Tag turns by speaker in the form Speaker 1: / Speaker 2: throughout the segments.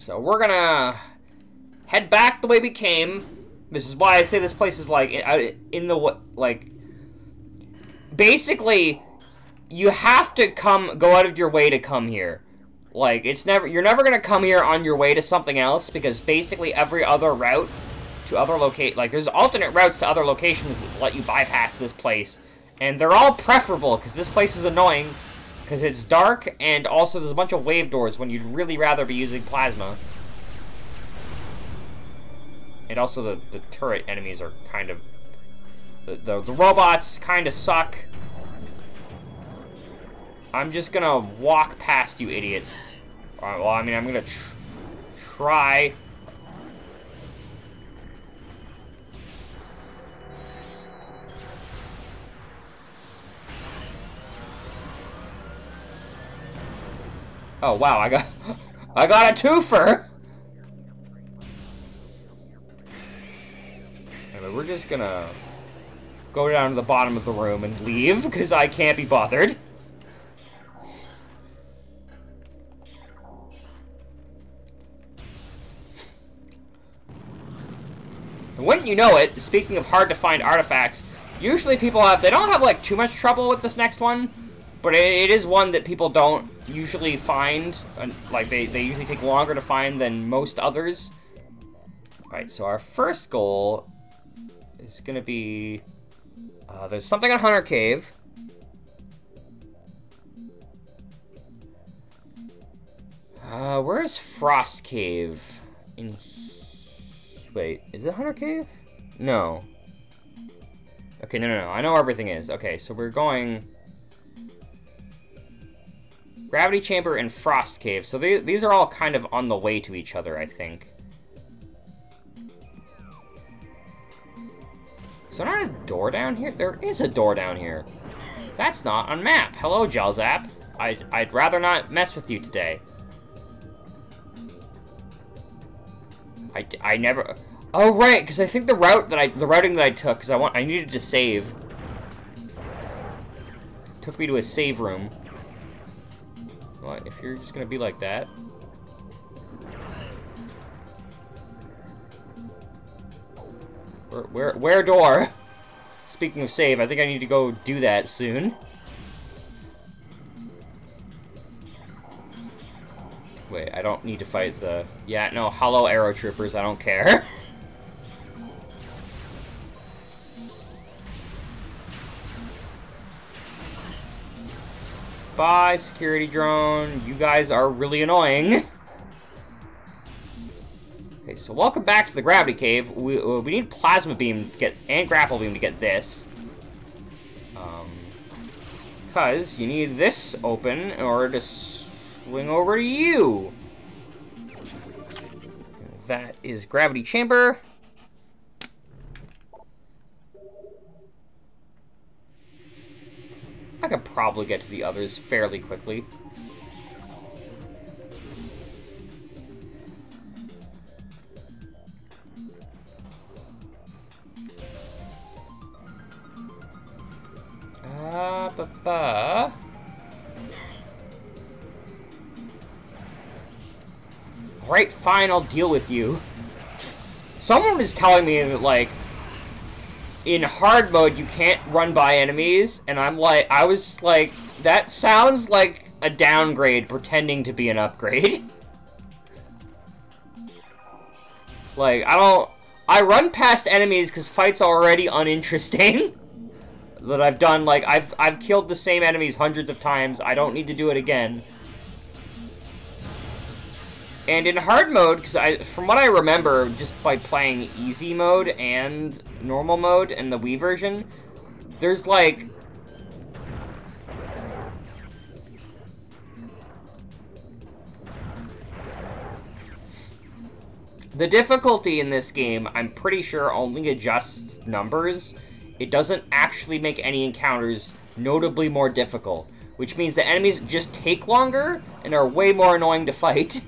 Speaker 1: So we're gonna head back the way we came. This is why I say this place is like in the like. Basically, you have to go out of your way to come here. Like you're never gonna come here on your way to something else, because basically every other route to other there's alternate routes to other locations that let you bypass this place, and they're all preferable because this place is annoying. Because it's dark, and also there's a bunch of wave doors when you'd really rather be using plasma. And also the turret enemies are kind of... The robots kind of suck. I'm just gonna walk past you idiots. Well, I mean, I'm gonna try... Oh wow, I got a twofer. Anyway, we're just gonna go down to the bottom of the room and leave because I can't be bothered. And wouldn't you know it, speaking of hard to find artifacts, usually they don't have like too much trouble with this next one, but it is one that people don't usually find, like they usually take longer to find than most others. Alright, so our first goal is gonna be, there's something in Hunter Cave. Where's Frost Cave? Wait, is it Hunter Cave? No. Okay, no, I know where everything is. Okay, so we're going... Gravity Chamber and Frost Cave. So these are all kind of on the way to each other, I think. Is there not a door down here? There is a door down here. That's not on map. Hello, Gelzap. I'd rather not mess with you today. I never... Oh, right, because I think the routing that I took, because I needed to save. Took me to a save room. What, if you're just gonna be like that? Where door? Speaking of save, I think I need to go do that soon. Wait, I don't need to fight the... Yeah, no, hollow arrow troopers, I don't care. Bye, security drone. You guys are really annoying. Okay, so welcome back to the Gravity Cave. We need Plasma Beam to get, and Grapple Beam to get this. Because you need this open in order to swing over to you. That is Gravity Chamber. I could probably get to the others fairly quickly. Alright, fine, I'll deal with you. Someone was telling me that, like, in hard mode, you can't run by enemies, and I was just like, that sounds like a downgrade pretending to be an upgrade. Like, I run past enemies because fight's already uninteresting. That I've done, like, I've killed the same enemies hundreds of times, I don't need to do it again. And in hard mode, because from what I remember, just by playing easy mode and normal mode and the Wii version, there's like... The difficulty in this game, I'm pretty sure, only adjusts numbers. It doesn't actually make any encounters notably more difficult, which means the enemies just take longer and are way more annoying to fight.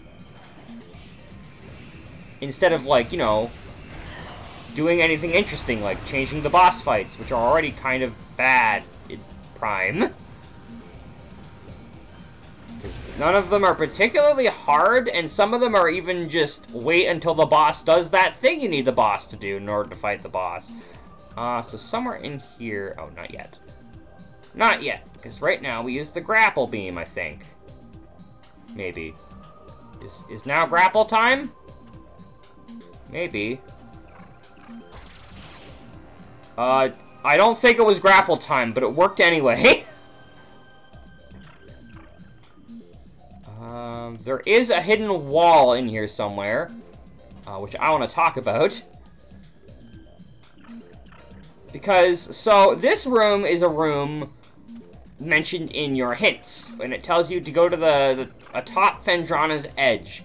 Speaker 1: Instead of, like, you know, doing anything interesting, like changing the boss fights, which are already kind of bad in Prime. Because None of them are particularly hard, and some of them are even just wait until the boss does that thing you need the boss to do in order to fight the boss. So somewhere in here... Oh, not yet. Not yet, because right now we use the grapple beam, I think. Maybe. Is now grapple time? Maybe. I don't think it was grapple time, but it worked anyway. There is a hidden wall in here somewhere, which I want to talk about. Because, so, this room is a room mentioned in your hints, and it tells you to go to atop Phendrana's edge.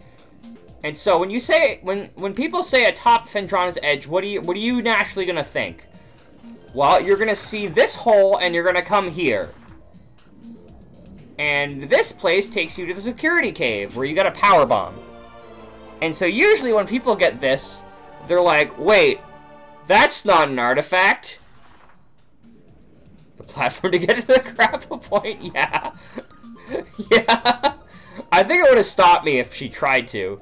Speaker 1: And so, when you say, when people say atop Phendrana's edge, what are you naturally gonna think? Well, you're gonna see this hole, and you're gonna come here. And this place takes you to the security cave, where you got a power bomb. And so usually when people get this, they're like, wait, that's not an artifact. The platform to get to the grapple point? Yeah. Yeah. I think it would have stopped me if she tried to.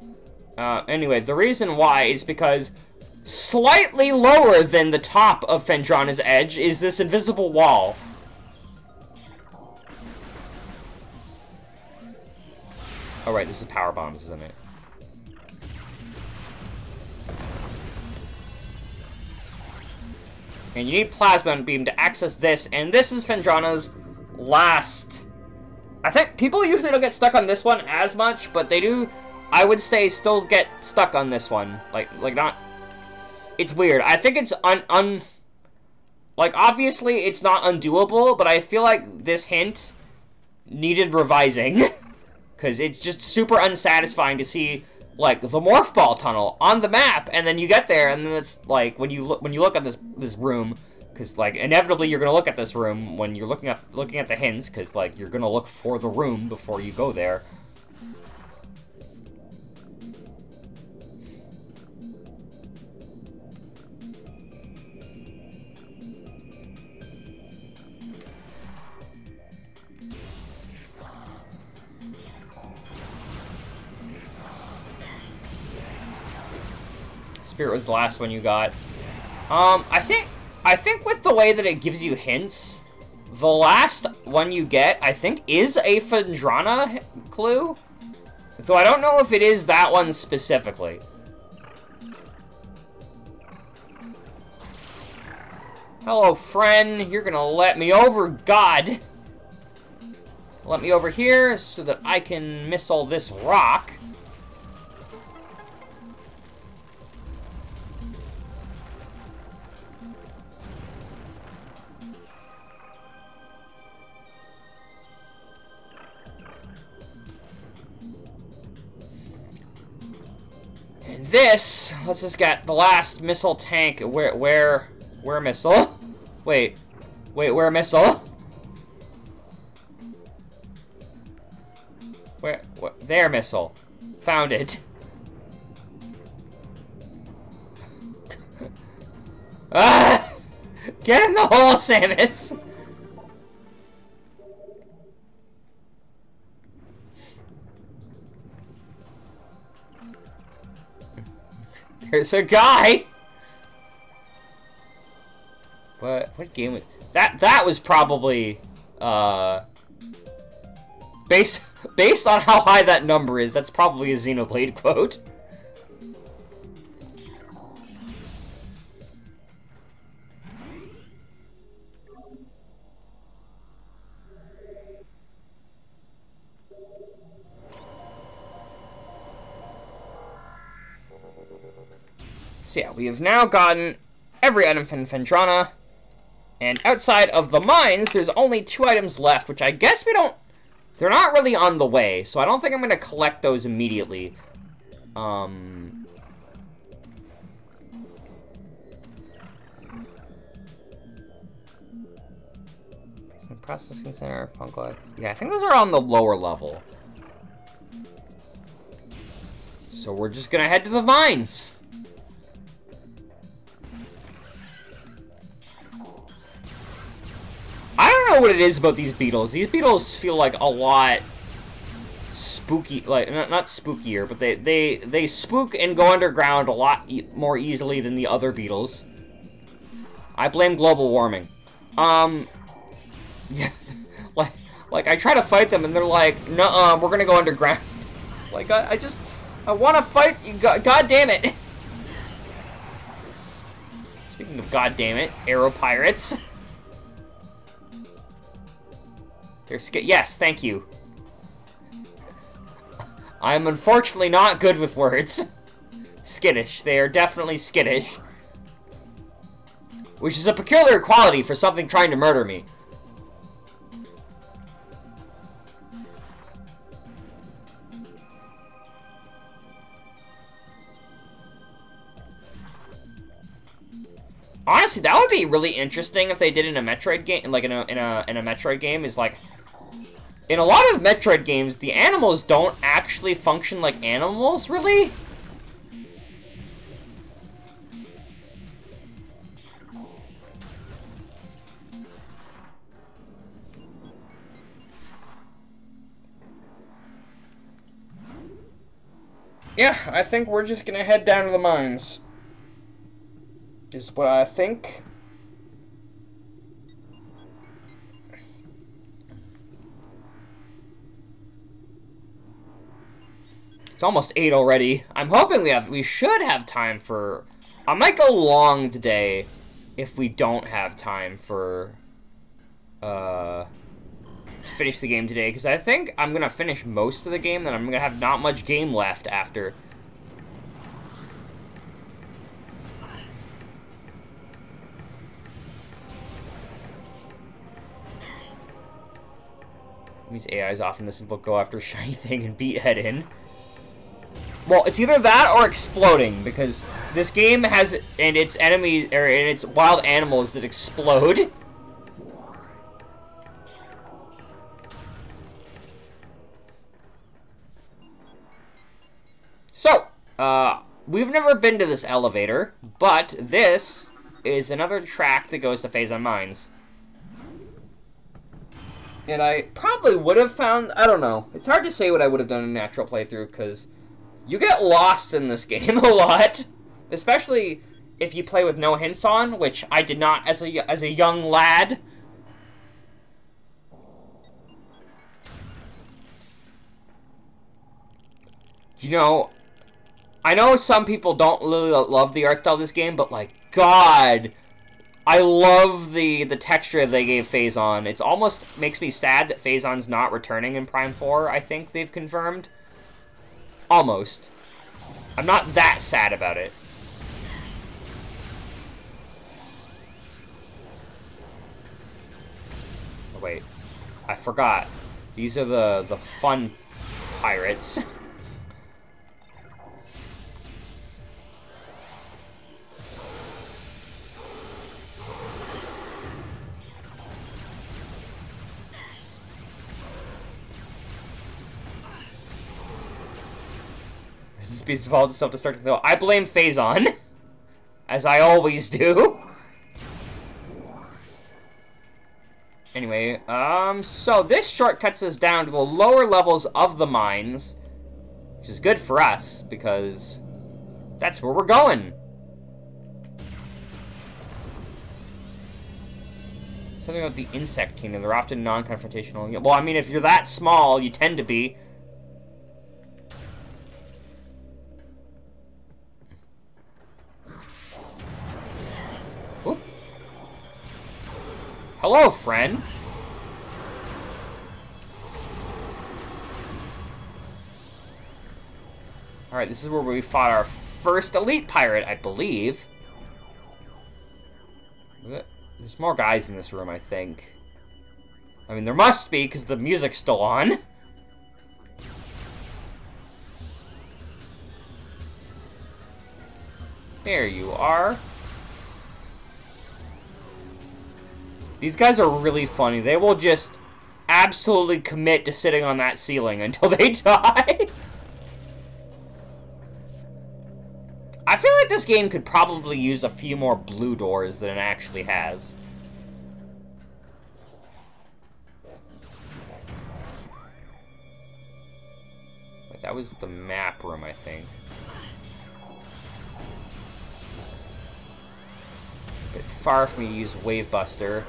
Speaker 1: Anyway, the reason why is because slightly lower than the top of Phendrana's edge is this invisible wall. Oh, right, this is power bombs, isn't it? And you need plasma beam to access this, and this is Phendrana's last... I think people usually don't get stuck on this one as much, but they do, I would say, still get stuck on this one. Like not... It's weird. I think it's like, obviously, it's not undoable, but I feel like this hint needed revising. Because it's just super unsatisfying to see, like, the Morph Ball tunnel on the map, and then you get there, and then it's, like, when you look at this room, because, like, inevitably you're going to look at this room when you're looking at the hints, because, like, you're going to look for the room before you go there. Spirit was the last one you got. I think with the way that it gives you hints, the last one you get, I think, is a Phendrana clue. Though I don't know if it is that one specifically. Hello, friend. You're gonna let me over, God. Let me over here so that I can missile this rock. And this, let's just get the last missile tank. Where missile? Wait, where missile? Where, there missile. Found it. Ah! Get in the hole, Samus! There's a guy! What game was... That was probably, based on how high that number is, that's probably a Xenoblade quote. So yeah, we have now gotten every item from Phendrana, and outside of the mines, there's only 2 items left, which I guess we don't... They're not really on the way, so I don't think I'm going to collect those immediately. Processing center, Funko. Yeah, I think those are on the lower level. So we're just going to head to the mines. I don't know what it is about these beetles. These beetles feel like a lot spooky, like, not spookier, but they spook and go underground a lot more easily than the other beetles. I blame global warming. Yeah, like I try to fight them and they're like, "Nuh-uh, we're gonna go underground." It's like, I want to fight you, God damn it. Speaking of God damn it, arrow pirates. They're yes, thank you. I am unfortunately not good with words. Skittish. They are definitely skittish. Which is a peculiar quality for something trying to murder me. Honestly, that would be really interesting if they did in a Metroid game, like in a Metroid game. Is like, in a lot of Metroid games, the animals don't actually function like animals, really. Yeah, I think we're just gonna head down to the mines. Is what I think. It's almost 8 already. I'm hoping we should have time for... I might go long today if we don't have time for finish the game today, because I think I'm gonna finish most of the game, then I'm gonna have not much game left after. These AIs often this simple go after a shiny thing and beat head in. Well, it's either that or exploding, because this game has and its enemies and its wild animals that explode. So, we've never been to this elevator, but this is another track that goes to Phazon Mines. And I probably would have found... I don't know. It's hard to say what I would have done in a natural playthrough, because you get lost in this game a lot. Especially if you play with no hints on, which I did not as a young lad. You know, I know some people don't really love the art style of this game, but, like, God... I love the texture they gave Phazon. It's almost makes me sad that Phazon's not returning in Prime 4, I think they've confirmed. Almost. I'm not that sad about it. Oh, wait. I forgot. These are the fun pirates. This piece of all the self-destructive though. I blame Phazon, as I always do. Anyway, so this shortcuts us down to the lower levels of the mines, which is good for us, because that's where we're going. Something about the insect kingdom. They're often non-confrontational. Well, I mean, if you're that small, you tend to be. Oop. Hello, friend. Alright, this is where we fought our first elite pirate, I believe. There's more guys in this room, I think. I mean, there must be, because the music's still on. There you are. These guys are really funny. They will just absolutely commit to sitting on that ceiling until they die. I feel like this game could probably use a few more blue doors than it actually has. That was the map room, I think. A bit far for me to use Wave Buster.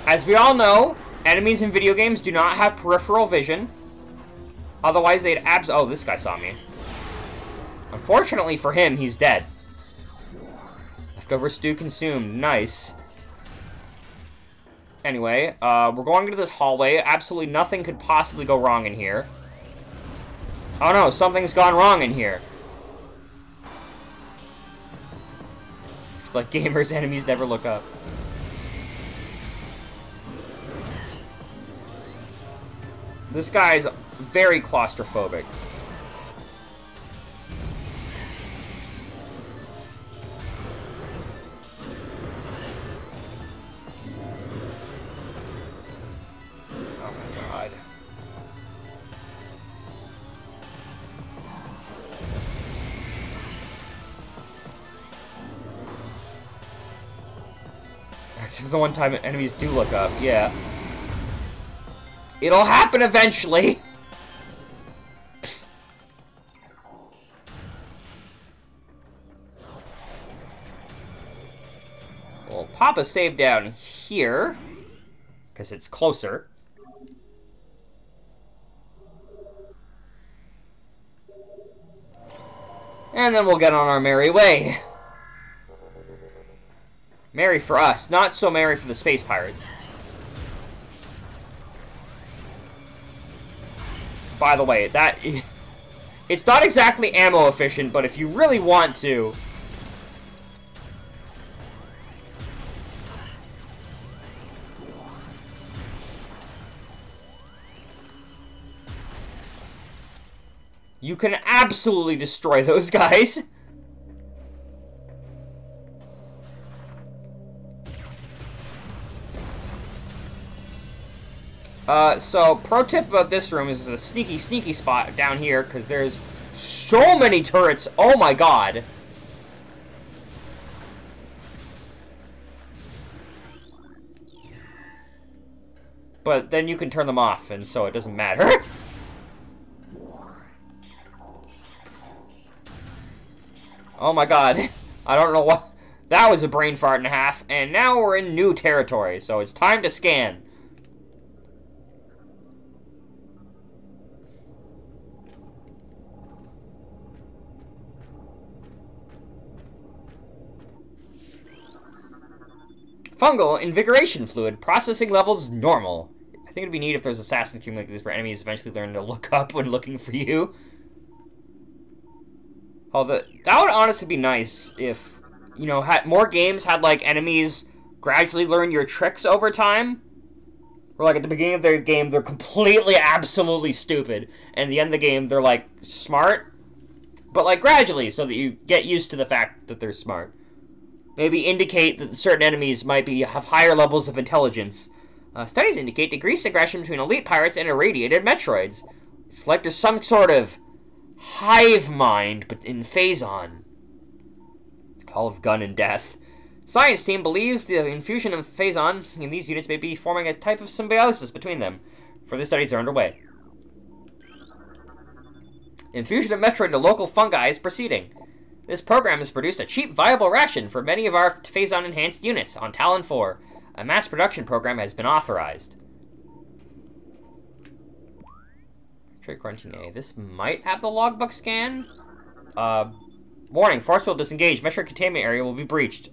Speaker 1: As we all know, enemies in video games do not have peripheral vision. Otherwise, they'd oh, this guy saw me. Unfortunately for him, he's dead. Leftover stew consumed. Nice. Anyway, we're going into this hallway. Absolutely nothing could possibly go wrong in here. Oh no, something's gone wrong in here. It's like gamers' enemies never look up. This guy's very claustrophobic. Oh my god. Except for the one time enemies do look up, yeah. It'll happen eventually! We'll pop a save down here, because it's closer. And then we'll get on our merry way. Merry for us, not so merry for the space pirates. By the way, it's not exactly ammo efficient, but if you really want to, you can absolutely destroy those guys. So, pro tip about this room is a sneaky, sneaky spot down here, because there's so many turrets. Oh my god. But then you can turn them off, and so it doesn't matter. Oh my god. I don't know what... That was a brain fart and a half, and now we're in new territory, so it's time to scan. Fungal invigoration fluid. Processing levels normal. I think it'd be neat if there's assassin cube like this where enemies eventually learn to look up when looking for you. Although, that would honestly be nice if, you know, more games had, like, enemies gradually learn your tricks over time. Or, like, at the beginning of their game, they're completely, absolutely stupid. And at the end of the game, they're, like, smart. But, like, gradually, so that you get used to the fact that they're smart. Maybe indicate that certain enemies might have higher levels of intelligence. Studies indicate decreased aggression between elite pirates and irradiated Metroids. It's like there's some sort of hive mind, but in Phazon. Hall of Gun and Death. Science team believes the infusion of Phazon in these units may be forming a type of symbiosis between them. Further studies are underway. Infusion of Metroid into local fungi is proceeding. This program has produced a cheap, viable ration for many of our Phazon-enhanced units on Talon 4. A mass production program has been authorized. Trade quarantine A. This might have the logbook scan. Warning, force field disengaged. Metroid containment area will be breached.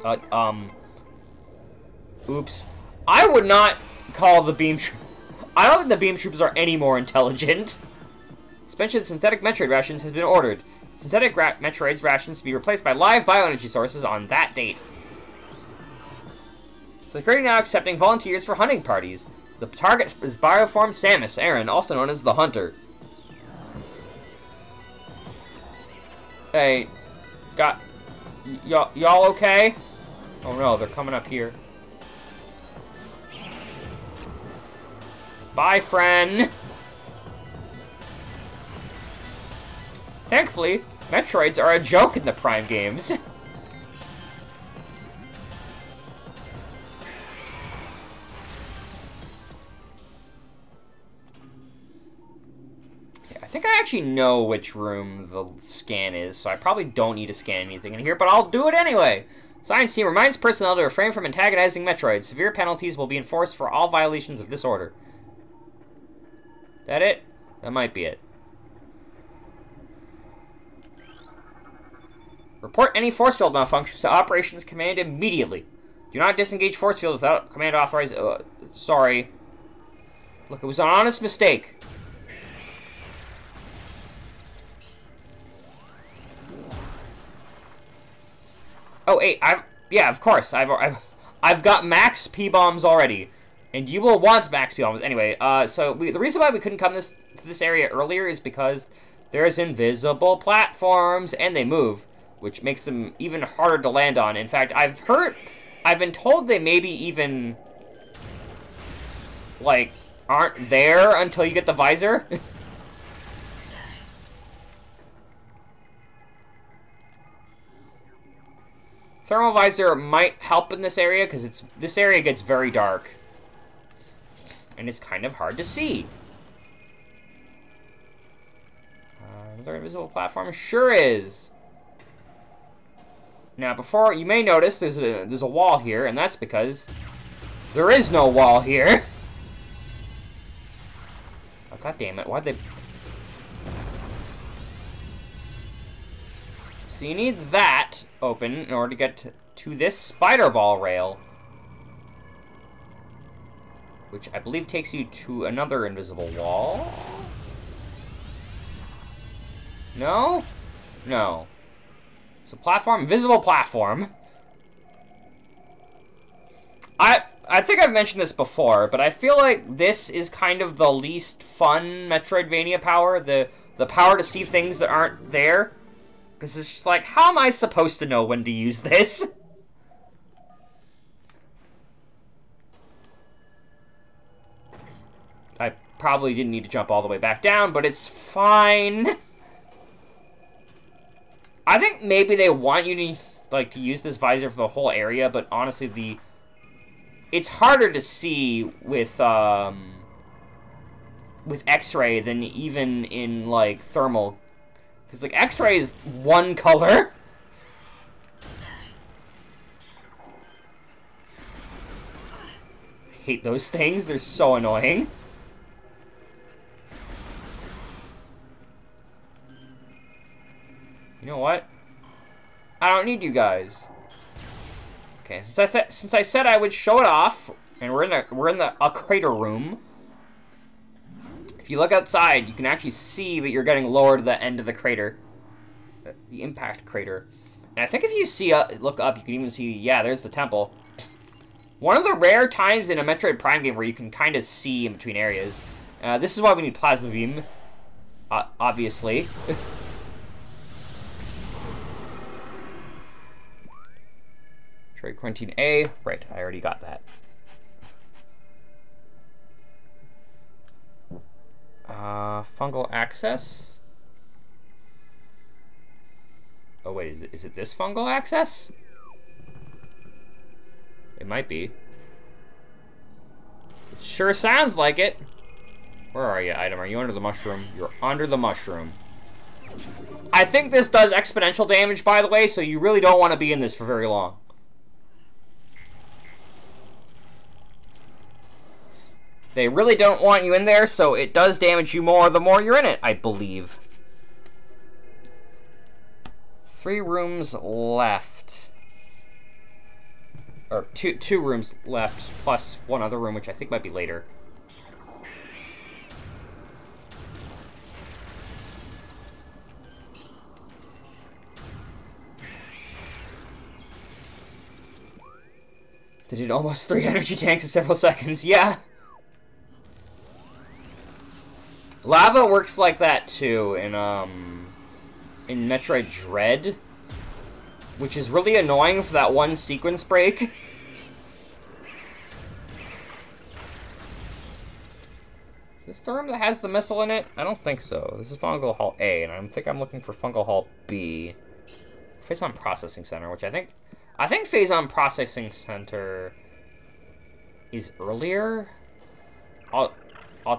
Speaker 1: Oops. I would not call the beam troop... I don't think the beam troopers are any more intelligent. Suspension of synthetic Metroid rations has been ordered. Synthetic Metroid's rations to be replaced by live bioenergy sources on that date. Security now accepting volunteers for hunting parties. The target is Bioform Samus Aran, also known as the Hunter. Hey, y'all okay? Oh no, they're coming up here. Bye, friend! Thankfully, Metroids are a joke in the Prime games. Yeah, I think I actually know which room the scan is, so I probably don't need to scan anything in here, but I'll do it anyway! Science team reminds personnel to refrain from antagonizing Metroids. Severe penalties will be enforced for all violations of this order. That it? That might be it. Report any force field malfunctions to Operations Command immediately. Do not disengage force field without command authorized. Sorry. Look, it was an honest mistake. Oh, hey, yeah, of course. I've got max P-bombs already. And you will want max P-bombs. Anyway, the reason why we couldn't come to this area earlier is because there's invisible platforms, and they move, which makes them even harder to land on. In fact, I've been told they maybe even, like, aren't there until you get the visor. Thermal visor might help in this area, because this area gets very dark. And it's kind of hard to see. Another invisible platform? Sure is. Now, before you may notice, there's a wall here, and that's because there is no wall here. Oh, God damn it! Why'd they? So you need that open in order to get to this spider ball rail, which I believe takes you to another invisible wall. No? No. So platform, visible platform. I think I've mentioned this before, but I feel like this is kind of the least fun Metroidvania power, the power to see things that aren't there. Because it's just like, how am I supposed to know when to use this? I probably didn't need to jump all the way back down, but it's fine. I think maybe they want you to use this visor for the whole area, but honestly, it's harder to see with X-ray than even in like thermal, because like X-ray is one color. I hate those things; they're so annoying. You know what? I don't need you guys. Okay, since I said I would show it off, and we're in a crater room. If you look outside, you can actually see that you're getting lower to the end of the crater, the impact crater. And I think if you look up, you can even see, yeah, there's the temple. One of the rare times in a Metroid Prime game where you can kind of see in between areas. This is why we need plasma beam, obviously. Metroid Quarantine A. Right, I already got that. Fungal access? Oh wait, is it this fungal access? It might be. It sure sounds like it. Where are you, item? Are you under the mushroom? You're under the mushroom. I think this does exponential damage, by the way, so you really don't want to be in this for very long. They really don't want you in there, so it does damage you more the more you're in it, I believe. 3 rooms left. Or two rooms left, plus one other room, which I think might be later. They did almost 3 energy tanks in several seconds, yeah. Lava works like that too in Metroid Dread. which is really annoying for that one sequence break. Is this the room that has the missile in it? I don't think so. This is Fungal Hall A, and I think I'm looking for Fungal Hall B. Phazon Processing Center, which I think Phazon Processing Center is earlier. I'll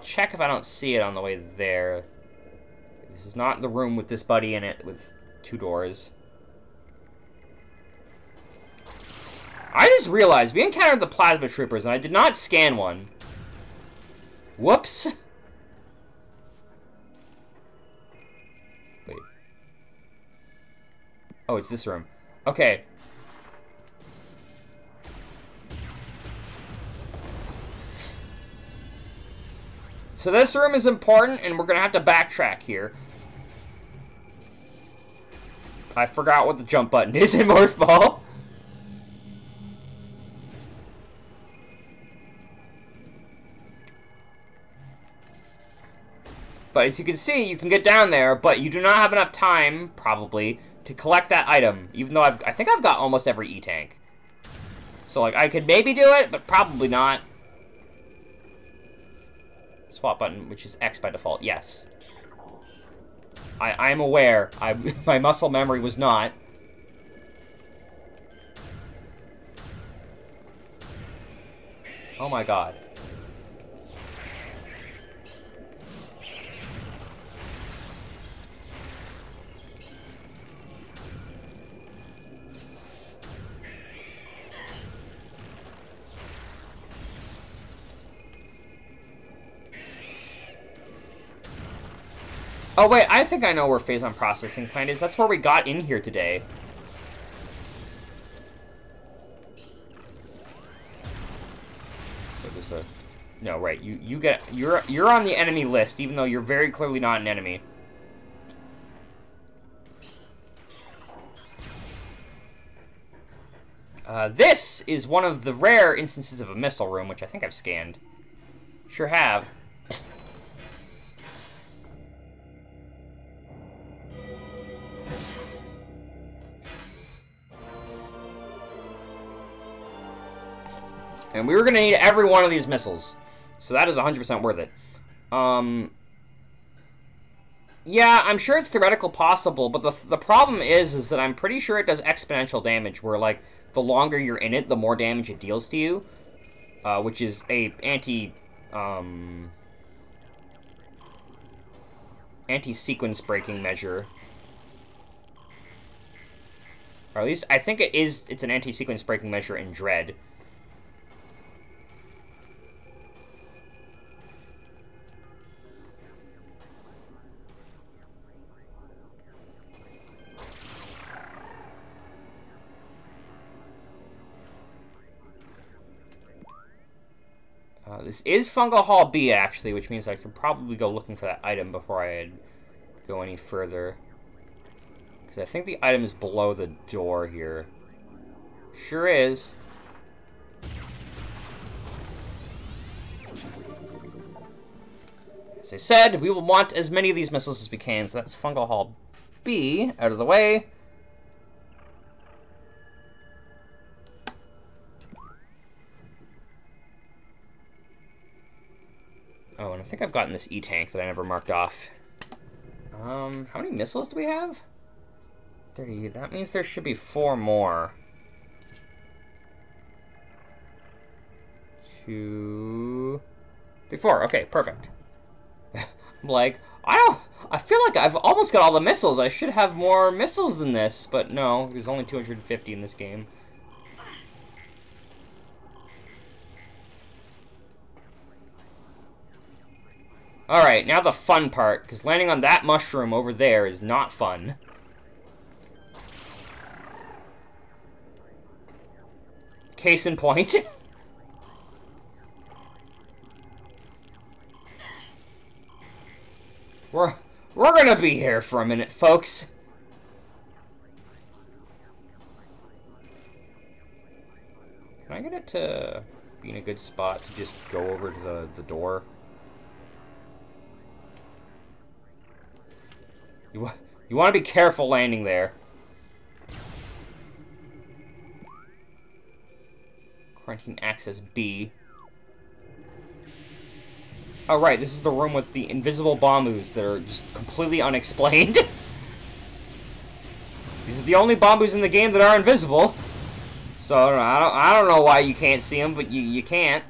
Speaker 1: check if I don't see it on the way there. This is not the room with this buddy in it with 2 doors. I just realized we encountered the plasma troopers and I did not scan one. Whoops. Wait. Oh, it's this room. Okay. So this room is important, and we're going to have to backtrack here. I forgot what the jump button is in Morph Ball. But as you can see, you can get down there, but you do not have enough time, probably, to collect that item. Even though I think I've got almost every E-Tank. So, like, I could maybe do it, but probably not. Swap button, which is X by default, yes. I'm aware. My muscle memory was not. Oh my god. Oh wait, I think I know where Phazon Processing Plant is. That's where we got in here today. What is that? No, right. You're on the enemy list, even though you're very clearly not an enemy. This is one of the rare instances of a missile room, which I think I've scanned. Sure have. And we were going to need every one of these missiles. So that is 100% worth it. Yeah, I'm sure it's theoretical possible, but the problem is that I'm pretty sure it does exponential damage, where, like, the longer you're in it, the more damage it deals to you. Which is a anti-sequence breaking measure. Or at least, I think it's an anti-sequence breaking measure in Dread. This is Fungal Hall B, actually, which means I could probably go looking for that item before I go any further. Because I think the item is below the door here. Sure is. As I said, we will want as many of these missiles as we can, so that's Fungal Hall B out of the way. Oh, and I think I've gotten this E-Tank that I never marked off. How many missiles do we have? 30. That means there should be 4 more. 2... 3, 4. Okay, perfect. I'm like, I feel like I've almost got all the missiles. I should have more missiles than this, but no, there's only 250 in this game. Alright, now the fun part, because landing on that mushroom over there is not fun. Case in point. We're gonna be here for a minute, folks. Can I get it to be in a good spot to just go over to the door? You want to be careful landing there. Granting access B. Oh, right, this is the room with the invisible bombus that are just completely unexplained. These are the only bombus in the game that are invisible. So, I don't know why you can't see them, but you can't.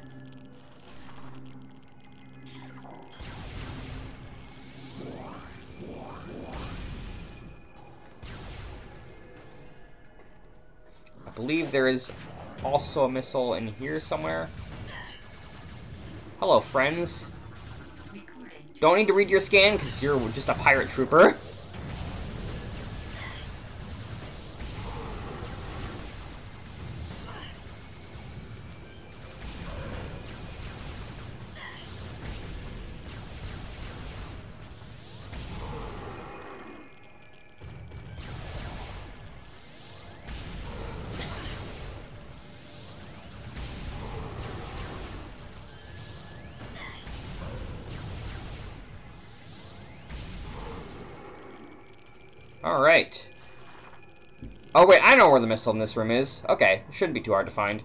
Speaker 1: I believe there is also a missile in here somewhere. Hello, friends. Don't need to read your scan, because you're just a pirate trooper. Alright. Oh, wait, I know where the missile in this room is. Okay, it shouldn't be too hard to find.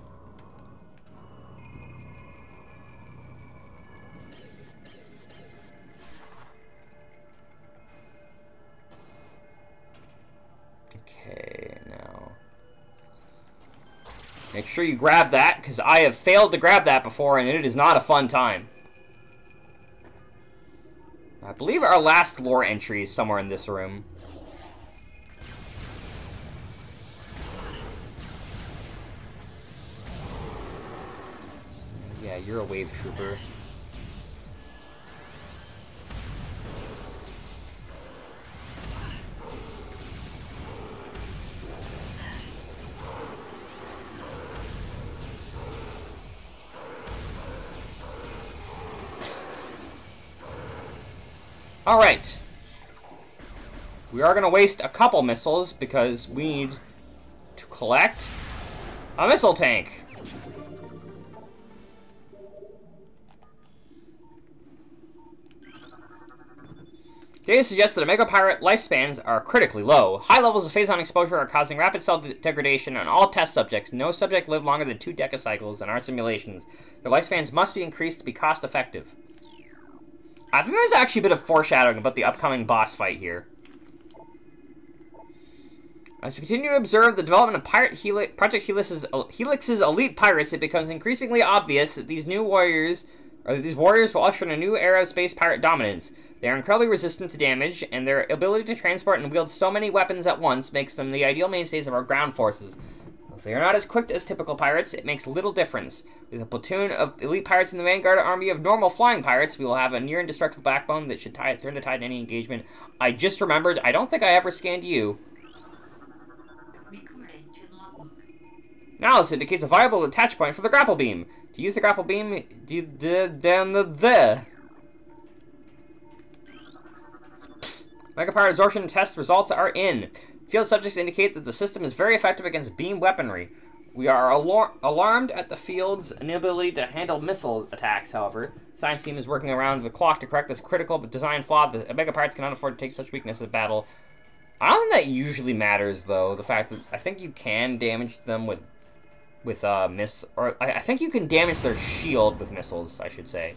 Speaker 1: Okay, now... make sure you grab that, because I have failed to grab that before, and it is not a fun time. I believe our last lore entry is somewhere in this room. Yeah, you're a wave trooper. Alright. We are going to waste a couple missiles because we need to collect a missile tank. Data suggests that Omega Pirate lifespans are critically low. High levels of phazon exposure are causing rapid cell degradation on all test subjects. No subject lived longer than 2 decacycles in our simulations. Their lifespans must be increased to be cost-effective. I think there's actually a bit of foreshadowing about the upcoming boss fight here. As we continue to observe the development of Project Helix's elite pirates, it becomes increasingly obvious that these warriors will usher in a new era of space pirate dominance. They are incredibly resistant to damage, and their ability to transport and wield so many weapons at once makes them the ideal mainstays of our ground forces. If they are not as quick as typical pirates, it makes little difference. With a platoon of elite pirates in the vanguard army of normal flying pirates, we will have a near indestructible backbone that should turn the tide in any engagement. I just remembered, I don't think I ever scanned you. Now this indicates a viable attach point for the grapple beam. To use the grapple beam, Mega Pirate absorption test results are in. Field subjects indicate that the system is very effective against beam weaponry. We are alarmed at the field's inability to handle missile attacks, however. Science team is working around the clock to correct this critical design flaw. The Mega Pirates cannot afford to take such weakness in battle. I don't think that usually matters, though. The fact that I think you can damage them with I think you can damage their shield with missiles, I should say.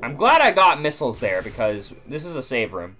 Speaker 1: I'm glad I got missiles there, because this is a save room.